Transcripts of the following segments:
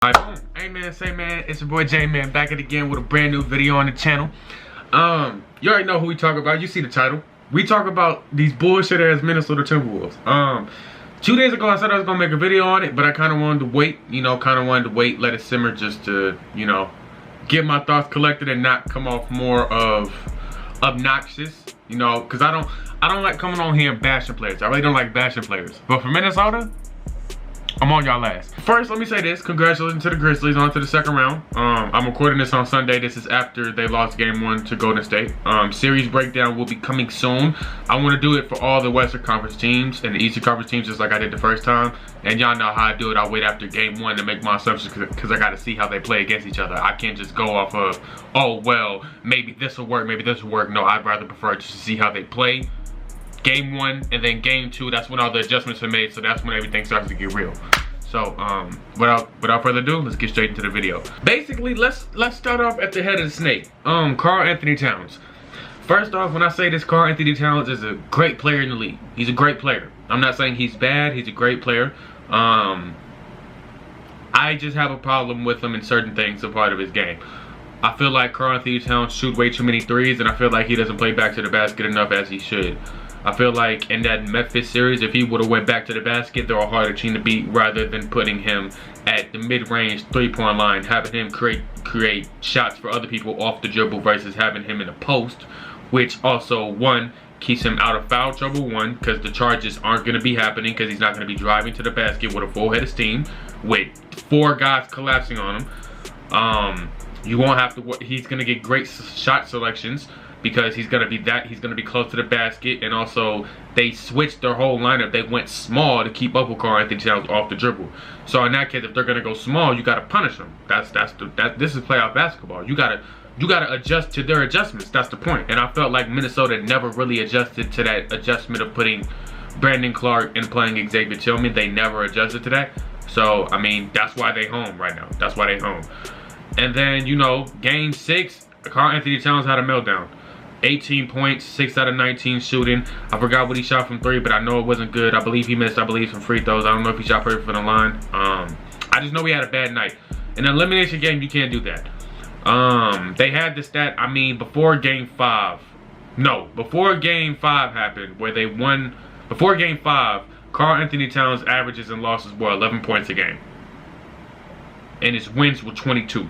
Hey man, say man, it's your boy J Man back at it again with a brand new video on the channel. You already know who we talk about. You see the title. We talk about these bullshit ass Minnesota Timberwolves. 2 days ago I said I was gonna make a video on it, but I kind of wanted to wait. Let it simmer just to, get my thoughts collected and not come off more of obnoxious. Because I don't like coming on here and bashing players. I really don't like bashing players. But for Minnesota, I'm on y'all last. First, let me say this. Congratulations to the Grizzlies on to the second round. I'm recording this on Sunday. This is after they lost game 1 to Golden State. Series breakdown will be coming soon. I want to do it for all the Western Conference teams and the Eastern Conference teams just like I did the first time. And y'all know how I do it. I'll wait after game 1 to make my assumptions because I got to see how they play against each other. I can't just go off of, oh, well, maybe this will work, maybe this will work. No, I'd rather prefer just to see how they play. Game 1 and then game 2, that's when all the adjustments are made, so that's when everything starts to get real. So without further ado, let's get straight into the video. Basically, let's start off at the head of the snake. Karl-Anthony Towns. First off, when I say this, Karl-Anthony Towns is a great player in the league. He's a great player. I'm not saying he's bad, he's a great player. I just have a problem with him in certain things, a part of his game. I feel like Karl-Anthony Towns shoots way too many threes, and I feel like he doesn't play back to the basket enough as he should. I feel like in that Memphis series, if he would have went back to the basket, they're a harder team to beat rather than putting him at the mid-range three-point line, having him create shots for other people off the dribble versus having him in the post, which also, one, keeps him out of foul trouble, because the charges aren't going to be happening because he's not going to be driving to the basket with a full head of steam with 4 guys collapsing on him. You won't have to, he's going to get great shot selections because he's going to be close to the basket, and also they switched their whole lineup. They went small to keep up with Karl-Anthony Towns off the dribble. So in that case, if they're going to go small, you got to punish them. This is playoff basketball. You got to adjust to their adjustments. That's the point. And I felt like Minnesota never really adjusted to that adjustment of putting Brandon Clark and playing Xavier Tillman. They never adjusted to that. So I mean, that's why they home right now. That's why they home. And then, game 6, Karl-Anthony Towns had a meltdown. 18 points, 6 out of 19 shooting. I forgot what he shot from 3, but I know it wasn't good. I believe he missed, some free throws. I don't know if he shot perfect from the line. I just know he had a bad night. In an elimination game, you can't do that. They had the stat, before game 5. No, before game 5 happened, where they won. Before game 5, Karl-Anthony Towns' averages and losses were 11 points a game. And his wins were 22.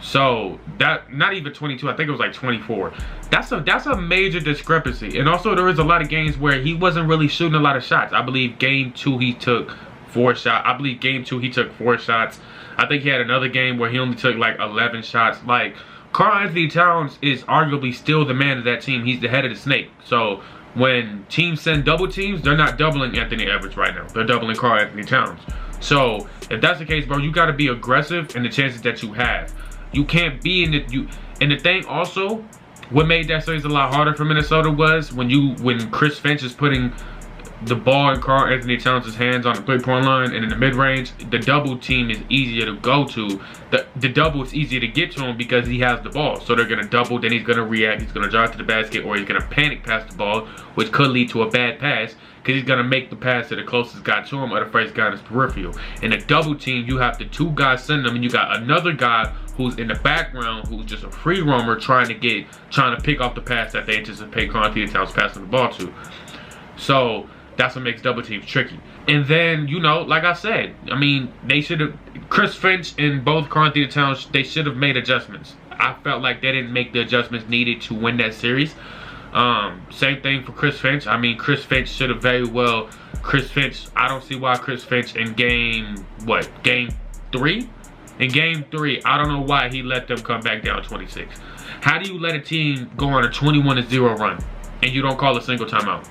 So that, not even 22, I think it was like 24. That's a major discrepancy. And also there was a lot of games where he wasn't really shooting a lot of shots. I believe game 2 he took 4 shots. I believe game 2 he took 4 shots. I think he had another game where he only took like 11 shots. Like, Karl-Anthony Towns is arguably still the man of that team. He's the head of the snake. So when teams send double teams, they're not doubling Anthony Edwards right now. They're doubling Karl-Anthony Towns. So if that's the case, bro, you got to be aggressive in the chances that you have. You can't be in the and the thing also, what made that series a lot harder for Minnesota was when Chris Finch is putting the ball in Karl-Anthony Towns' hands on the three-point line and in the mid-range, the double team is easier to go to. The double is easier to get to him because he has the ball. So they're gonna double, then he's gonna react, he's gonna drive to the basket, or he's gonna panic pass the ball, which could lead to a bad pass, because he's gonna make the pass to the closest guy to him or the first guy in his peripheral. In a double team, you have the 2 guys sending them, and you got another guy who's in the background who's just a free roamer trying to pick off the pass that they anticipate Karl-Anthony Towns passing the ball to. So that's what makes double teams tricky. And then, like I said, they should have, Chris Finch and both Karl-Anthony Towns, they should have made adjustments. I felt like they didn't make the adjustments needed to win that series. Same thing for Chris Finch. Chris Finch should have very well, I don't see why Chris Finch in game 3? In game 3, I don't know why he let them come back down 26. How do you let a team go on a 21-0 run and you don't call a single timeout?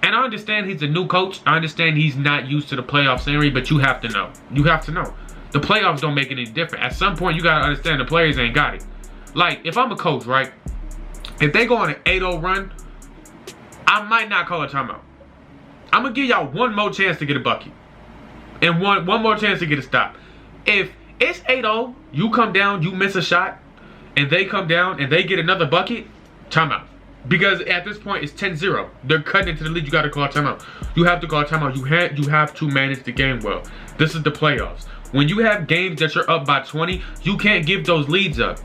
And I understand he's a new coach. I understand he's not used to the playoff scenery, but you have to know. You have to know. The playoffs don't make it any different. At some point, you got to understand the players ain't got it. Like, if I'm a coach, right? If they go on an 8-0 run, I might not call a timeout. I'm going to give y'all one more chance to get a bucket. And one more chance to get a stop. If it's 8-0, you come down, you miss a shot, and they come down and they get another bucket, timeout. Because at this point, it's 10-0. They're cutting into the lead. You got to call a timeout. You have to call a timeout. You have to manage the game well. This is the playoffs. When you have games that you're up by 20, you can't give those leads up.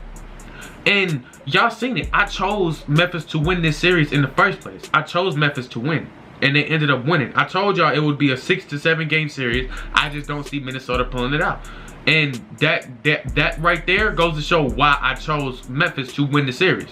And y'all seen it. I chose Memphis to win this series in the first place. I chose Memphis to win. And they ended up winning. I told y'all it would be a 6 to 7 game series. I just don't see Minnesota pulling it out. And that right there goes to show why I chose Memphis to win the series.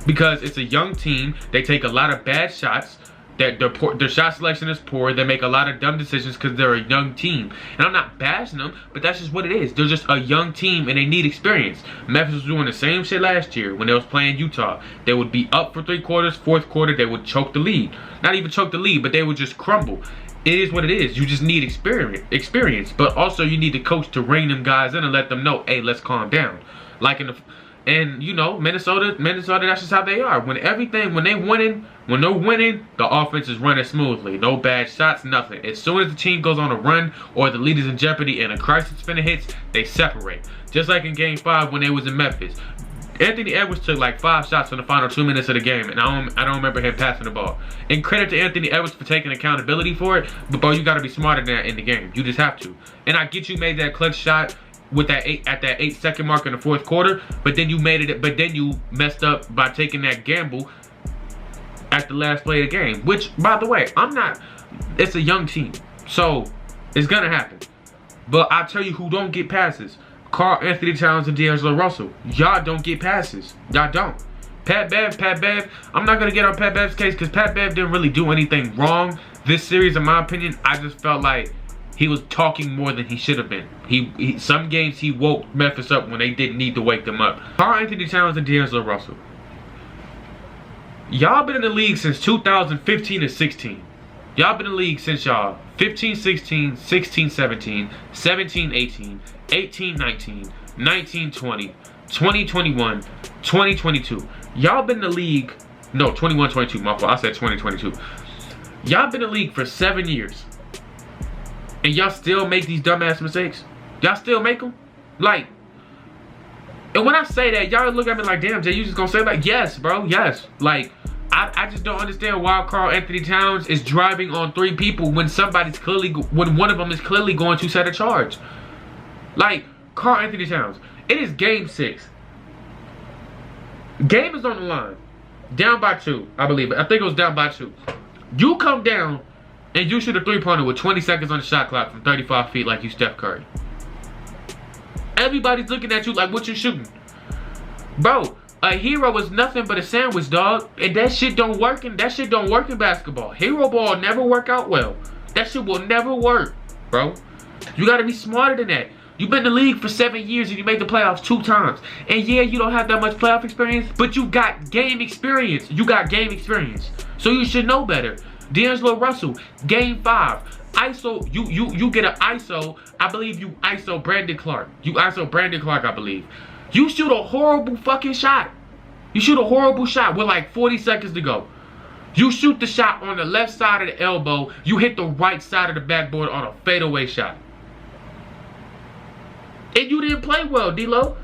Because it's a young team. They take a lot of bad shots. Their shot selection is poor. They make a lot of dumb decisions because they're a young team. And I'm not bashing them, but that's just what it is. They're just a young team and they need experience. Memphis was doing the same shit last year when they was playing Utah. They would be up for 3 quarters, 4th quarter, they would choke the lead. Not even choke the lead, but they would just crumble. It is what it is. You just need experience. But also you need the coach to rein them guys in and let them know, hey, let's calm down. Like in the... And you know, Minnesota, that's just how they are. When they're winning, the offense is running smoothly. No bad shots, nothing. As soon as the team goes on a run or the lead is in jeopardy and a crisis finna hits, they separate. Just like in Game 5 when they was in Memphis. Anthony Edwards took like 5 shots in the final 2 minutes of the game, and I don't remember him passing the ball. And credit to Anthony Edwards for taking accountability for it, but bro, you gotta be smarter than that in the game. You just have to. And I get you made that clutch shot with that 8-second mark in the 4th quarter, but then you messed up by taking that gamble at the last play of the game. Which, by the way, it's a young team, so it's gonna happen. But I tell you who don't get passes: Karl Anthony Towns and D'Angelo Russell. Y'all don't get passes. Y'all don't. Pat Bev. I'm not gonna get on Pat Bev's case because Pat Bev didn't really do anything wrong this series, in my opinion. I just felt like he was talking more than he should have been. Some games he woke Memphis up when they didn't need to wake them up. Karl Anthony Towns and D'Angelo Russell. Y'all been in the league since 2015 and 16. Y'all been in the league since y'all 15-16, 16-17, 17-18, 18-19, 19-20, 20-21, 20-22. Y'all been in the league, no, 21-22, my fault. I said 20-22. Y'all been in the league for 7 years. And y'all still make these dumbass mistakes? Y'all still make them? Like, and when I say that, y'all look at me like, damn, Jay, you just gonna say like, yes, bro, yes. Like, I just don't understand why Karl Anthony Towns is driving on 3 people when when one of them is clearly going to set a charge. Like, Karl Anthony Towns, it is game 6. Game is on the line. Down by 2, I believe. I think it was down by 2. You come down and you shoot a 3-pointer with 20 seconds on the shot clock from 35 feet like you Steph Curry. Everybody's looking at you like, what you shooting? Bro, a hero is nothing but a sandwich, dog. And that shit don't work in basketball. Hero ball never work out well. That shit will never work, bro. You gotta be smarter than that. You've been in the league for 7 years and you made the playoffs 2 times. And yeah, you don't have that much playoff experience, but you got game experience. So you should know better. D'Angelo Russell, game 5. ISO, you get an ISO. I believe you ISO Brandon Clark. I believe. You shoot a horrible fucking shot. You shoot a horrible shot with like 40 seconds to go. You shoot the shot on the left side of the elbow. You hit the right side of the backboard on a fadeaway shot. And you didn't play well, D-Lo.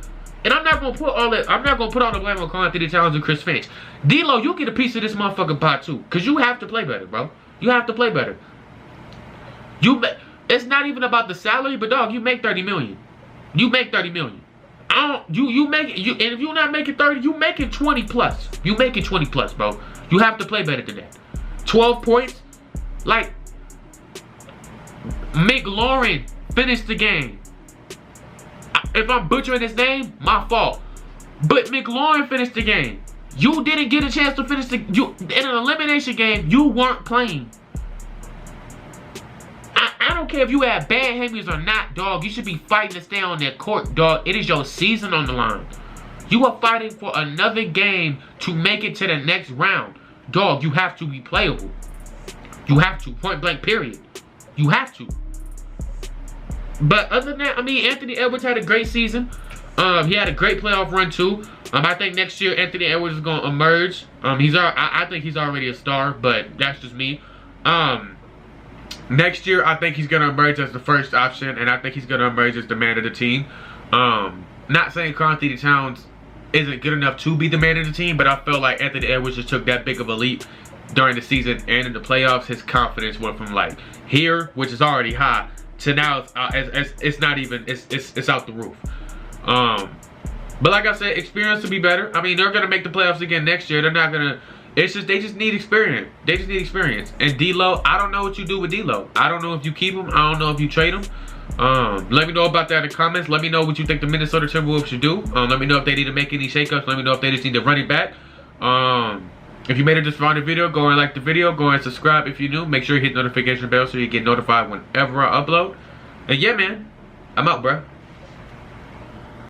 And I'm not gonna put all the blame on Karl Anthony Towns and Chris Finch. D-Lo, you get a piece of this motherfucking pot too. Cause you have to play better, bro. You have to play better. It's not even about the salary, but dog, you make 30 million. You make 30 million. And if you're not making 30, you making 20 plus. You making 20 plus, bro. You have to play better than that. 12 points. Like, McLaurin finished the game. If I'm butchering his name, my fault. But McLaurin finished the game. You didn't get a chance to finish in an elimination game, you weren't playing. I don't care if you had bad hammies or not, dog. You should be fighting to stay on that court, dog. It is your season on the line. You are fighting for another game to make it to the next round. Dog, you have to be playable. You have to. Point blank, period. You have to. But other than that, I mean, Anthony Edwards had a great season. He had a great playoff run too. I think next year Anthony Edwards is gonna emerge. I think he's already a star, but that's just me. Next year I think he's gonna emerge as the first option, and I think he's gonna emerge as the man of the team. Not saying Karl Anthony Towns isn't good enough to be the man of the team, but I feel like Anthony Edwards just took that big of a leap during the season and in the playoffs. His confidence went from like here, which is already high, to now it's not even, it's out the roof. But like I said, experience to be better. I mean, they're gonna make the playoffs again next year. They're not gonna. It's just they just need experience. They just need experience. And D'Lo, I don't know what you do with D'Lo. I don't know if you keep him. I don't know if you trade him. Let me know about that in the comments. Let me know what you think the Minnesota Timberwolves should do. Let me know if they need to make any shakeups. Let me know if they just need to run it back. If you made it this far in the video, go and like the video. Go and subscribe if you're new. Make sure you hit the notification bell so you get notified whenever I upload. And yeah, man, I'm out, bro.